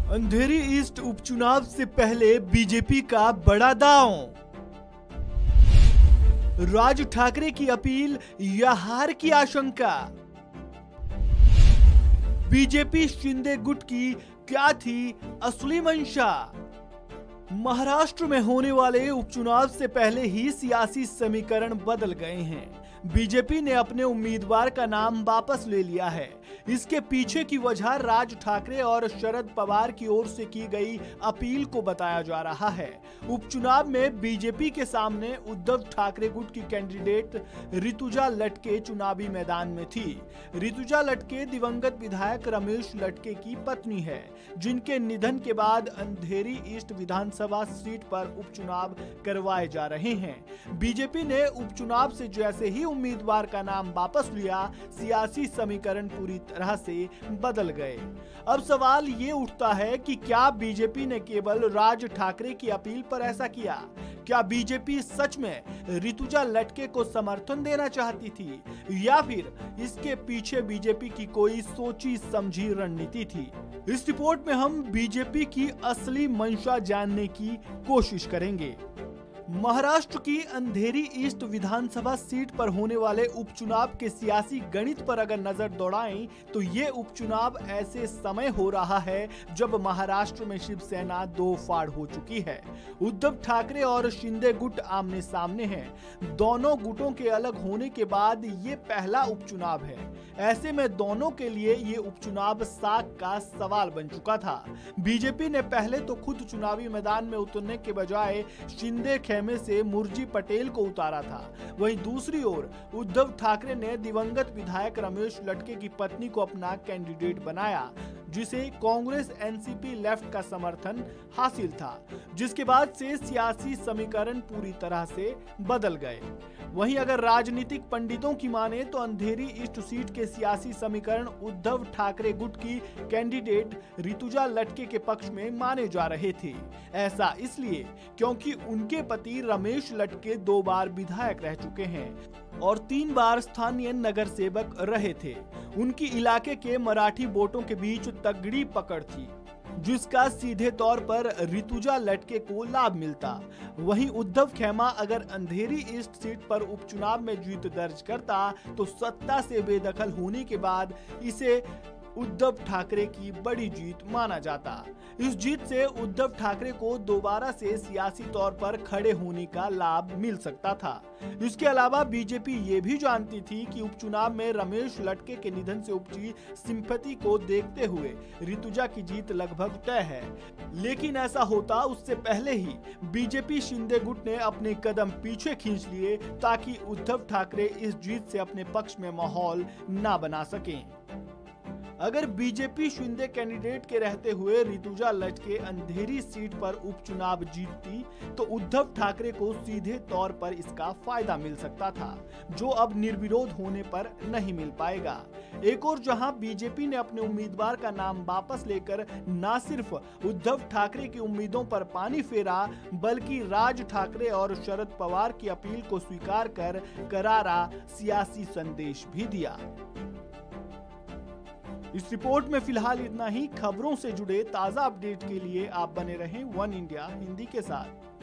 अंधेरी east उपचुनाव से पहले बीजेपी का बड़ा दांव। राज ठाकरे की अपील या हार की आशंका। बीजेपी शिंदे गुट की क्या थी असली मंशा। महाराष्ट्र में होने वाले उपचुनाव से पहले ही सियासी समीकरण बदल गए हैं। बीजेपी ने अपने उम्मीदवार का नाम वापस ले लिया है। इसके पीछे की वजह राज ठाकरे और शरद पवार की ओर से की गई अपील को बताया जा रहा है। उपचुनाव में बीजेपी के सामने उद्धव ठाकरे गुट की कैंडिडेट ऋतुजा लटके चुनावी मैदान में थी। ऋतुजा लटके दिवंगत विधायक रमेश लटके की पत्नी है, जिनके निधन के बाद अंधेरी ईस्ट विधानसभा सीट पर उपचुनाव करवाए जा रहे हैं। बीजेपी ने उपचुनाव से जैसे ही उम्मीदवार का नाम वापस लिया, सियासी समीकरण पूरी तरह से बदल गए। अब सवाल ये उठता है कि क्या बीजेपी ने केवल राज ठाकरे की अपील पर ऐसा किया? क्या बीजेपी सच में ऋतुजा लटके को समर्थन देना चाहती थी, या फिर इसके पीछे बीजेपी की कोई सोची समझी रणनीति थी? इस रिपोर्ट में हम बीजेपी की असली मंशा जानने की कोशिश करेंगे। महाराष्ट्र की अंधेरी ईस्ट विधानसभा सीट पर होने वाले उपचुनाव के सियासी गणित पर अगर नजर दौड़ाएं तो ये उपचुनाव ऐसे समय हो रहा है जब महाराष्ट्र में शिवसेना दो फाड़ हो चुकी है। उद्धव ठाकरे और शिंदे गुट आमने सामने हैं। दोनों गुटों के अलग होने के बाद ये पहला उपचुनाव है। ऐसे में दोनों के लिए ये उपचुनाव साख का सवाल बन चुका था। बीजेपी ने पहले तो खुद चुनावी मैदान में उतरने के बजाय शिंदे खेमे से मुर्जी पटेल को उतारा था। वहीं दूसरी ओर उद्धव ठाकरे ने दिवंगत विधायक रमेश लटके की पत्नी को अपना कैंडिडेट बनाया, जिसे कांग्रेस एनसीपी लेफ्ट का समर्थन हासिल था, जिसके बाद से सियासी समीकरण पूरी तरह से बदल गए। वहीं अगर राजनीतिक पंडितों की माने तो अंधेरी ईस्ट सीट के सियासी समीकरण उद्धव ठाकरे गुट की कैंडिडेट ऋतुजा लटके के पक्ष में माने जा रहे थे। ऐसा इसलिए क्योंकि उनके पति रमेश लटके 2 बार विधायक रह चुके हैं और 3 बार स्थानीय नगर सेवक रहे थे। उनकी इलाके के मराठी वोटों के बीच तगड़ी पकड़ थी, जिसका सीधे तौर पर ऋतुजा लटके को लाभ मिलता। वहीं उद्धव खेमा अगर अंधेरी ईस्ट सीट पर उपचुनाव में जीत दर्ज करता तो सत्ता से बेदखल होने के बाद इसे उद्धव ठाकरे की बड़ी जीत माना जाता। इस जीत से उद्धव ठाकरे को दोबारा से सियासी तौर पर खड़े होने का लाभ मिल सकता था। इसके अलावा बीजेपी ये भी जानती थी कि उपचुनाव में रमेश लटके के निधन से उपजी सिंपैथी को देखते हुए ऋतुजा की जीत लगभग तय है। लेकिन ऐसा होता उससे पहले ही बीजेपी शिंदे गुट ने अपने कदम पीछे खींच लिए, ताकि उद्धव ठाकरे इस जीत से अपने पक्ष में माहौल ना बना सकें। अगर बीजेपी शिंदे कैंडिडेट के रहते हुए ऋतुजा लटके अंधेरी सीट पर उपचुनाव जीतती तो उद्धव ठाकरे को सीधे तौर पर इसका फायदा मिल सकता था, जो अब निर्विरोध होने पर नहीं मिल पाएगा। एक और जहां बीजेपी ने अपने उम्मीदवार का नाम वापस लेकर न सिर्फ उद्धव ठाकरे की उम्मीदों पर पानी फेरा, बल्कि राज ठाकरे और शरद पवार की अपील को स्वीकार कर करारा सियासी संदेश भी दिया। इस रिपोर्ट में फिलहाल इतना ही। खबरों से जुड़े ताजा अपडेट के लिए आप बने रहें वन इंडिया हिंदी के साथ।